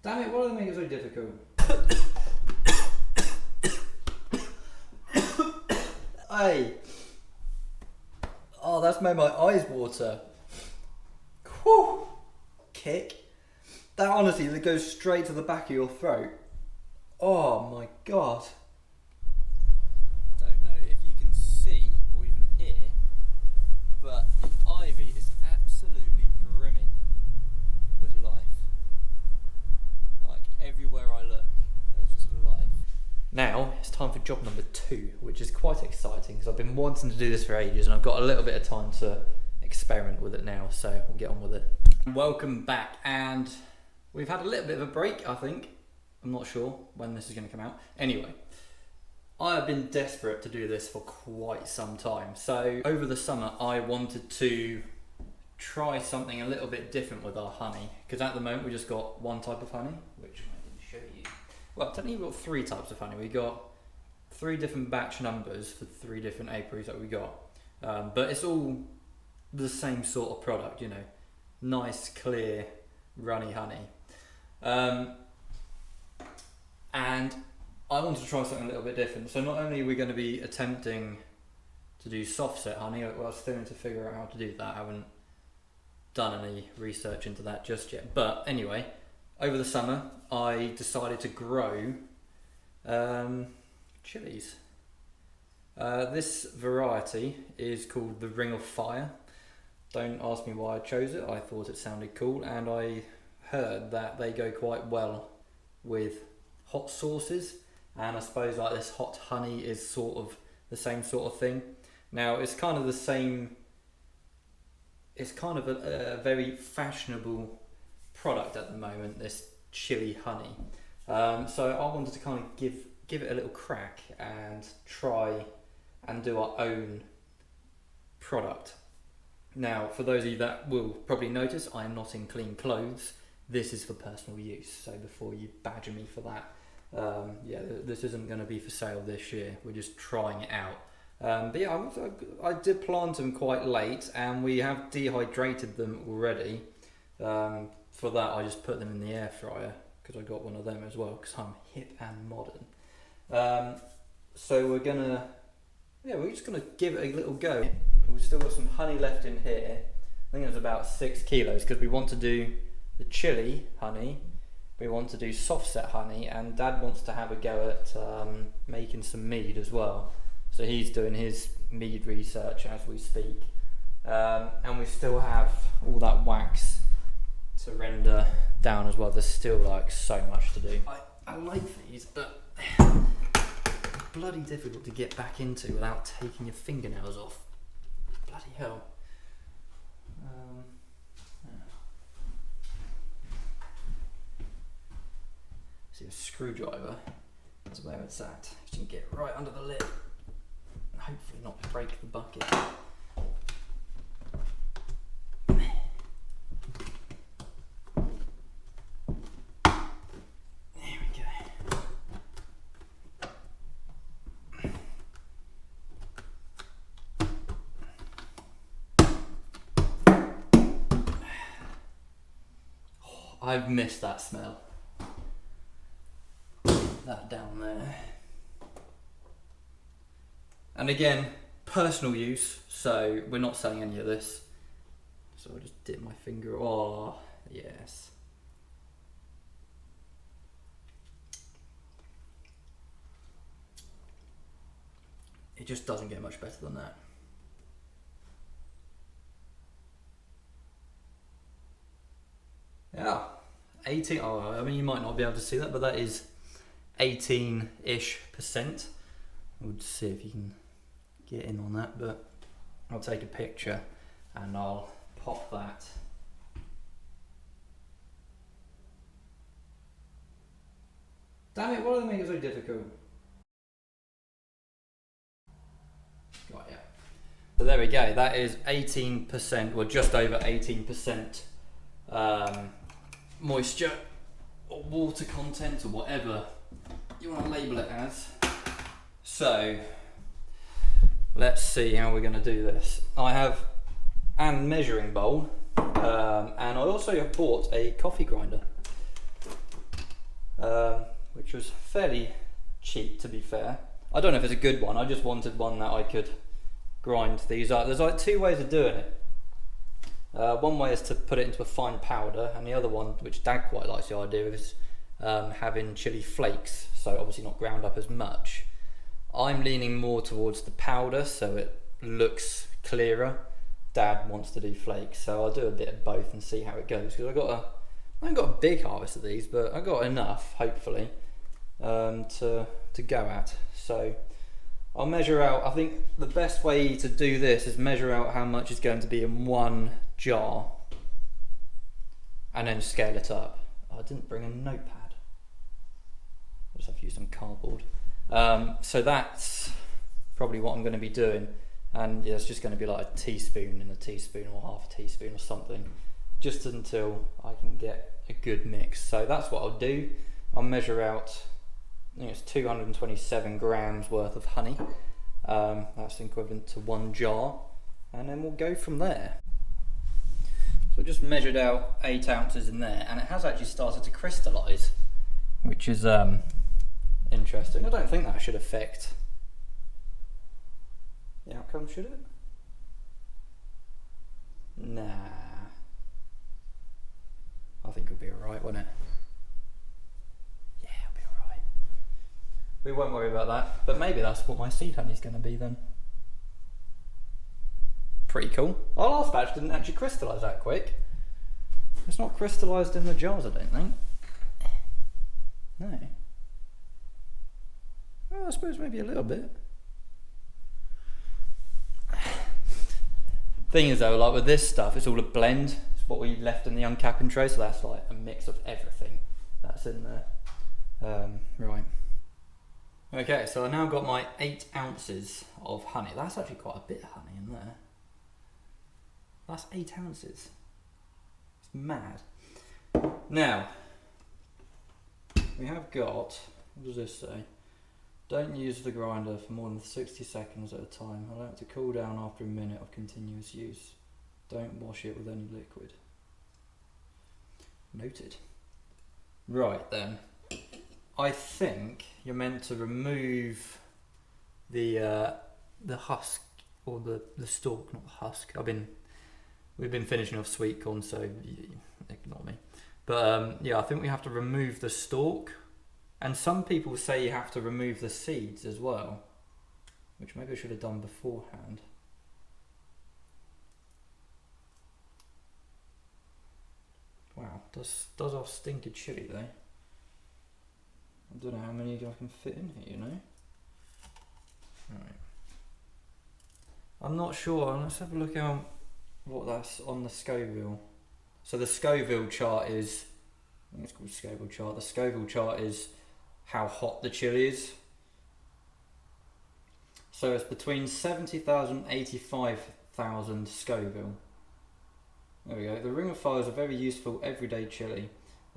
Damn it, why do they make it so difficult? Hey! Oh, that's made my eyes water. Whew! Kick. That honestly, that goes straight to the back of your throat. Oh my god. Don't know if you can see or even hear, but the ivy is absolutely brimming with life. Like everywhere I look, there's just life. Now it's time for job number 2, which is quite exciting because I've been wanting to do this for ages and I've got a little bit of time to experiment with it now, so we'll get on with it. Welcome back, and we've had a little bit of a break, I think. I'm not sure when this is going to come out. Anyway, I have been desperate to do this for quite some time. So over the summer I wanted to try something a little bit different with our honey, because at the moment we just got one type of honey, which I can show you. Well, technically we've got 3 types of honey. We got 3 different batch numbers for 3 different apiaries that we got, but it's all the same sort of product, you know, nice clear runny honey. And I wanted to try something a little bit different. So not only are we going to be attempting to do soft set honey, I was still to figure out how to do that. I haven't done any research into that just yet. But anyway, over the summer I decided to grow chilies. This variety is called the Ring of Fire. Don't ask me why I chose it. I thought it sounded cool, and I heard that they go quite well with hot sauces, and I suppose like this hot honey is sort of the same sort of thing. Now it's kind of the same, it's kind of a very fashionable product at the moment, this chili honey. So I wanted to kind of give it a little crack and try and do our own product. Now, for those of you that will probably notice, I am not in clean clothes. This is for personal use, so before you badger me for that, yeah, this isn't going to be for sale this year. We're just trying it out. But yeah, I did plant them quite late, and we have dehydrated them already. For that, I just put them in the air fryer because I got one of them as well because I'm hip and modern. So we're just gonna give it a little go. We've still got some honey left in here. I think it's about 6 kilos because we want to do the chili honey, we want to do soft set honey, and Dad wants to have a go at making some mead as well. So he's doing his mead research as we speak. And we still have all that wax to render down as well. There's still like so much to do. I like these, but bloody difficult to get back into without taking your fingernails off. Bloody hell. See, a screwdriver is where it's at. You can get right under the lid and hopefully not break the bucket. There we go. Oh, I've missed that smell. That down there. And again, personal use, so we're not selling any of this. So I just dip my finger. Oh, yes. It just doesn't get much better than that. Yeah, 18. Oh, I mean, you might not be able to see that, but that is 18-ish%. We'll see if you can get in on that, but I'll take a picture and I'll pop that. Damn it, why do they make it so difficult? Right, yeah. So there we go, that is 18%, or just over 18% moisture or water content or whatever you want to label it as. So let's see how we're going to do this. I have a measuring bowl, and I also have bought a coffee grinder. which was fairly cheap, to be fair. I don't know if it's a good one. I just wanted one that I could grind these up. There's like two ways of doing it. One way is to put it into a fine powder, and the other one, which Dad quite likes the idea of, is having chili flakes, so obviously not ground up as much. I'm leaning more towards the powder, so it looks clearer. Dad wants to do flakes, so I'll do a bit of both and see how it goes. Because I haven't got a big harvest of these, but I got enough, hopefully, to go at. So I'll measure out. I think the best way to do this is measure out how much is going to be in one jar, and then scale it up. Oh, I didn't bring a notepad. I just have to use some cardboard. So that's probably what I'm going to be doing, and yeah, it's just going to be like a teaspoon and a teaspoon or half a teaspoon or something, just until I can get a good mix. So that's what I'll do. I'll measure out, I think it's 227 grams worth of honey. That's equivalent to one jar, and then we'll go from there. So I just measured out 8 ounces in there, and it has actually started to crystallise, which is interesting. I don't think that should affect the outcome, should it? Nah. I think it'll be alright, won't it? Yeah, it'll be alright. We won't worry about that, but maybe that's what my seed honey's going to be then. Pretty cool. Our last batch didn't actually crystallise that quick. It's not crystallised in the jars, I don't think. No. Well, I suppose maybe a little bit. Thing is though, like with this stuff, it's all a blend. It's what we left in the uncapping tray, so that's like a mix of everything that's in there. Right. Okay, so I now got my 8 ounces of honey. That's actually quite a bit of honey in there. That's 8 ounces. It's mad. Now, we have got, what does this say? Don't use the grinder for more than 60 seconds at a time. Allow it to cool down after a minute of continuous use. Don't wash it with any liquid. Noted. Right then. I think you're meant to remove the husk, or the stalk, not the husk. We've been finishing off sweet corn, so ignore me. But yeah, I think we have to remove the stalk. And some people say you have to remove the seeds as well, which maybe I should have done beforehand. Wow, does our stinking chili though. I don't know how many I can fit in here, you know. Right. I'm not sure. Let's have a look at what that's on the Scoville. So the Scoville chart is, I think it's called Scoville chart. The Scoville chart is how hot the chili is. So it's between 70,000 and 85,000 Scoville. There we go. The Ring of Fire is a very useful everyday chili.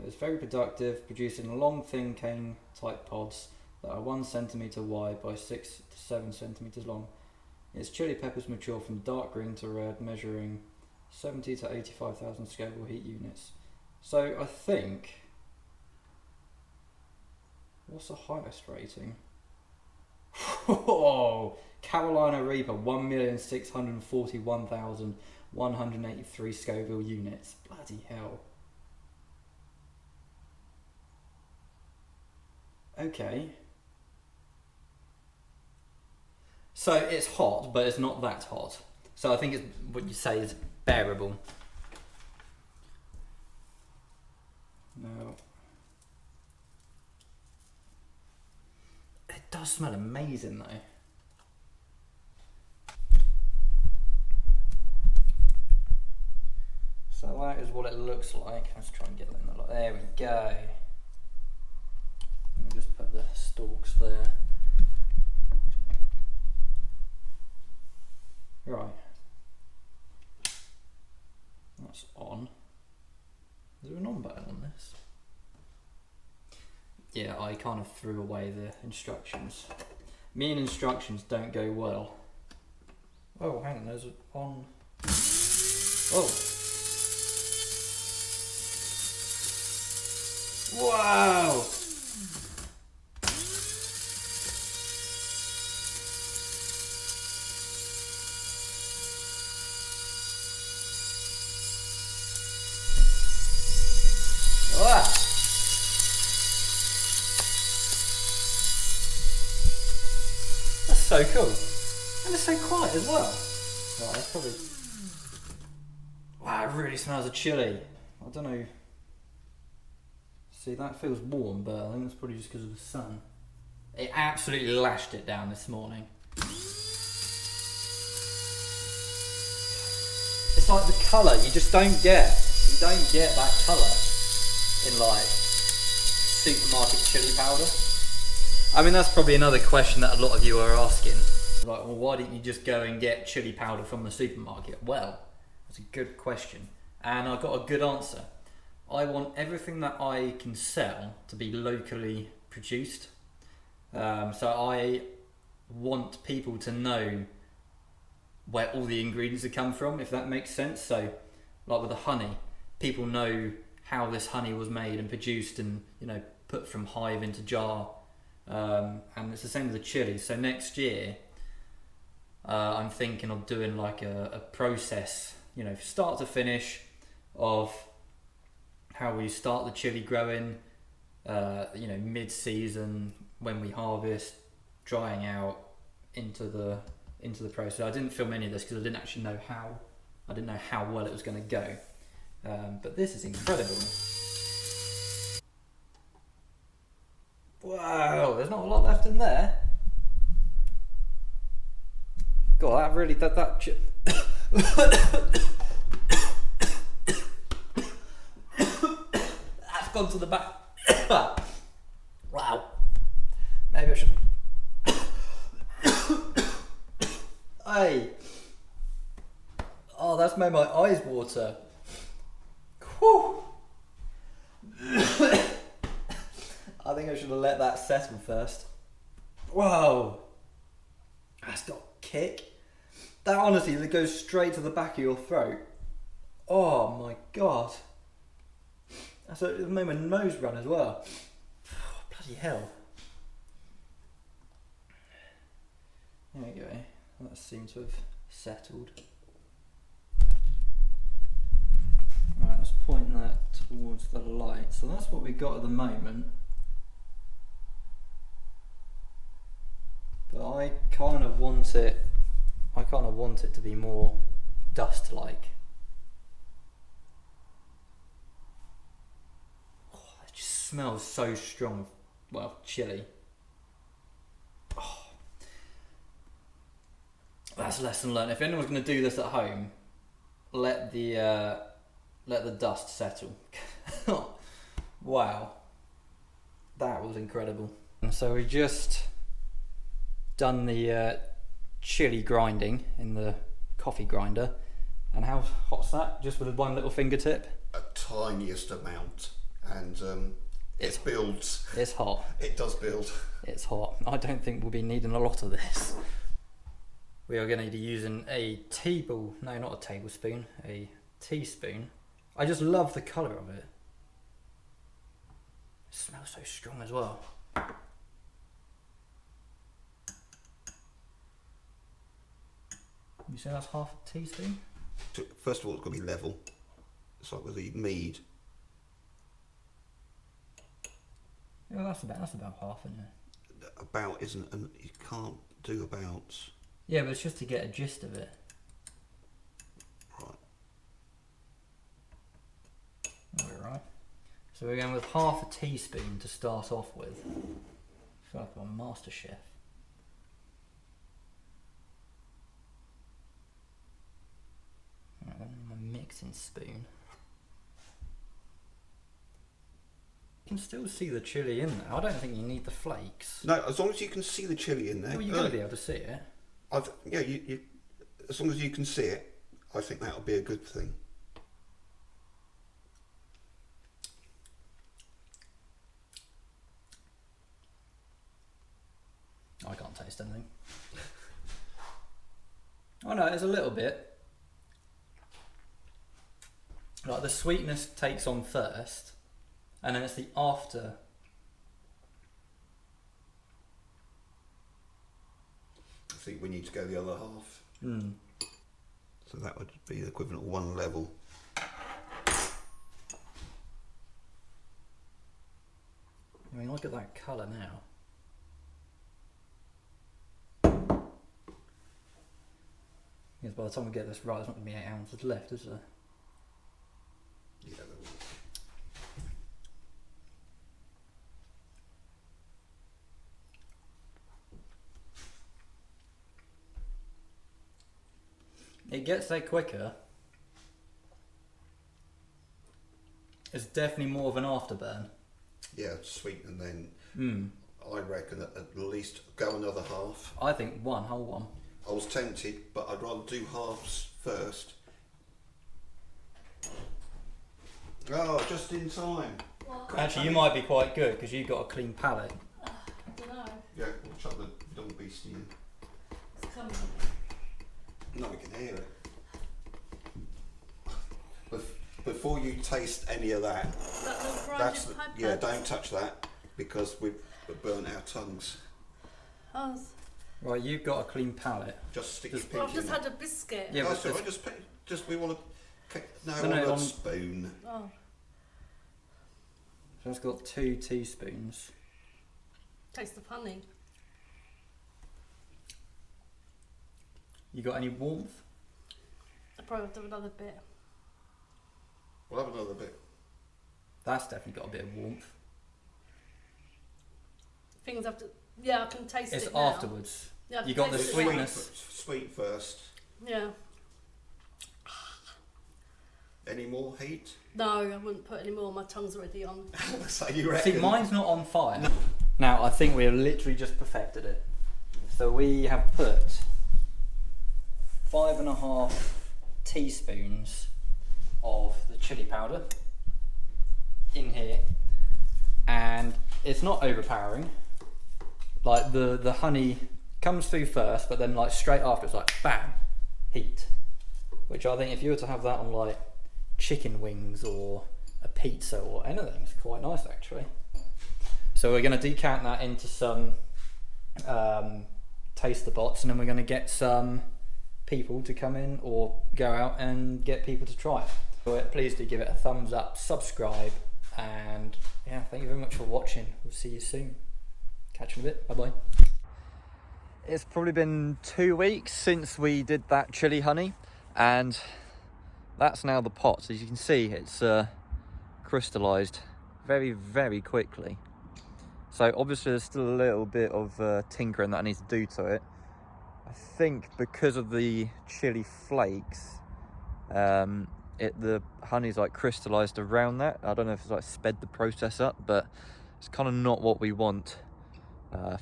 It's very productive, producing long, thin cane type pods that are 1 centimetre wide by 6 to 7 centimetres long. Its chili peppers mature from dark green to red, measuring 70 to 85,000 Scoville heat units. So I think, what's the highest rating? Whoa! Carolina Reaper, 1,641,183 Scoville units. Bloody hell. Okay. So it's hot, but it's not that hot. So I think it's what you say is bearable. No. It does smell amazing though. So that is what it looks like. Let's try and get it in the light. There we go. Let me just put the stalks there. Right. That's on. Is there an on button on this? Yeah, I kind of threw away the instructions. Me and instructions don't go well. Oh, hang on, there's an on. Oh. Wow! Ah. That's so cool. And it's so quiet as well. Right, that's probably... Wow, it really smells of chili. I don't know. See, that feels warm, but I think that's probably just because of the sun. It absolutely lashed it down this morning. It's like the colour, you just don't get. You don't get that colour in like supermarket chili powder. I mean, that's probably another question that a lot of you are asking. Like, well, why didn't you just go and get chili powder from the supermarket? Well, that's a good question. And I got a good answer. I want everything that I can sell to be locally produced. So I want people to know where all the ingredients have come from, if that makes sense. So, like with the honey, people know how this honey was made and produced and, you know, put from hive into jar. And it's the same with the chili. So next year, I'm thinking of doing like a process, you know, start to finish, of how we start the chili growing, you know, mid-season when we harvest, drying out into the process. I didn't film any of this because I didn't actually know how well it was going to go. But this is incredible. Wow, there's not a lot left in there. God, that really that's gone to the back. Wow. Maybe I should. Hey. Oh, that's made my eyes water. Whew. I think I should have let that settle first. Whoa. That's got kick. That honestly, that goes straight to the back of your throat. Oh my god. That's what it made my nose run as well. Bloody hell. There we go. That seems to have settled. Right, let's point that towards the light. So that's what we've got at the moment. But I kind of want it to be more dust-like. Oh, it just smells so strong. Well, chili. Oh. That's a lesson learned. If anyone's going to do this at home, let the dust settle. Wow, that was incredible. And so we just done the chili grinding in the coffee grinder. And how hot's that? Just with one little fingertip? A tiniest amount, and it builds. It's hot. It does build. It's hot. I don't think we'll be needing a lot of this. We are going to be using a teaspoon. No, not a tablespoon. A teaspoon. I just love the colour of it. It smells so strong as well. You say that's half a teaspoon? So first of all, it's got to be level. It's like with the mead. Yeah, well, that's about half, isn't it? About isn't, and you can't do about. Yeah, but it's just to get a gist of it. Right. Alright. So we're going with half a teaspoon to start off with. I feel like I'm a master chef. Right, then my mixing spoon. You can still see the chili in there. I don't think you need the flakes. No, as long as you can see the chili in there. Well, you're going to be able to see it. Yeah, you, as long as you can see it, I think that'll be a good thing. I can't taste anything. Oh no, there's a little bit. Like the sweetness takes on first, and then it's the after. I think we need to go the other half. Mm. So that would be the equivalent of one level. look at that colour now. Because by the time we get this right, there's not going to be 8 ounces left, is there? Yeah, there will. It gets there quicker. It's definitely more of an afterburn. Yeah, sweet, and then Mm. I reckon at least go another half. I think one, whole one. I was tempted, but I'd rather do halves first. Oh, just in time. Actually, you might be quite good because you've got a clean palate. I don't know. Yeah, we'll chuck the dog beastie in. It's coming. No, we can hear it. Before you taste any of that, That's yeah, don't touch that because we've burnt our tongues. Oh, Right, you've got a clean palate. Just stick Just- your well, pinky I've just in. had a biscuit. Yeah, Oh, but sorry, this- just we want to. No, No, on a on- spoon. Oh, So it's got 2 teaspoons. taste of honey. You got any warmth? I probably have to have another bit. We'll have another bit. That's definitely got a bit of warmth. Things have to. Yeah, I can taste It's it now. afterwards. Yeah, I can You got the taste it sweetness. Sweet first. now. Yeah. Any more heat? No, I wouldn't put any more. My tongue's already on. So you reckon? See, mine's not on fire. Now, I think we have literally just perfected it. So we have put 5.5 teaspoons of the chili powder in here, and it's not overpowering. Like the honey comes through first, but then like straight after it's like bam, heat. Which I think if you were to have that on like chicken wings or a pizza or anything, it's quite nice actually. So we're going to decant that into some taster pots, and then we're going to get some people to come in or go out and get people to try it. So please do give it a thumbs up, subscribe, and yeah, thank you very much for watching. We'll see you soon. Catch you in a bit. Bye bye. It's probably been 2 weeks since we did that chili honey, and that's now the pot. So as you can see, it's crystallized very, very quickly. So obviously there's still a little bit of tinkering that I need to do to it. I think because of the chili flakes, the honey's like crystallized around that. I don't know if it's like sped the process up, but it's kind of not what we want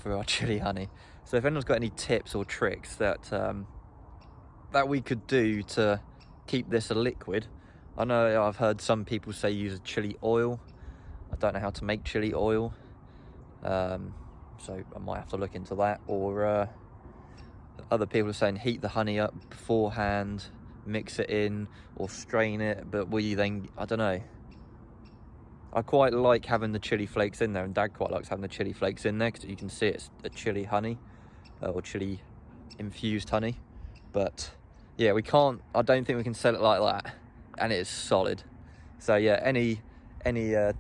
for our chili honey. So if anyone's got any tips or tricks that that we could do to keep this a liquid. I know I've heard some people say use a chili oil. I don't know how to make chili oil, so I might have to look into that. Or other people are saying heat the honey up beforehand, mix it in or strain it, but we then, I don't know. I quite like having the chili flakes in there, and Dad quite likes having the chili flakes in there because you can see it's a chili honey or chili infused honey. But yeah, we can't, I don't think we can sell it like that, and it is solid. So yeah, any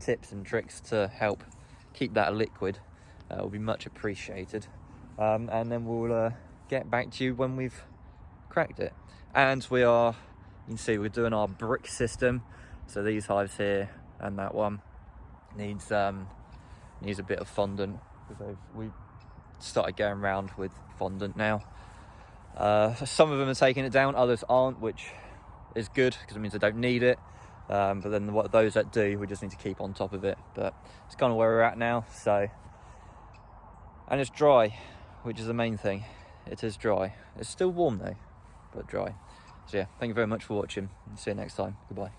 tips and tricks to help keep that a liquid will be much appreciated, and then we'll get back to you when we've cracked it. And we are, you can see we're doing our brick system, so these hives here and that one needs a bit of fondant, because we've started going around with fondant now. Some of them are taking it down, others aren't, which is good because it means they don't need it. But then those that do, we just need to keep on top of it. But it's kind of where we're at now. So, and it's dry, which is the main thing. It is dry. It's still warm though, but dry. So yeah, thank you very much for watching. See you next time. Goodbye.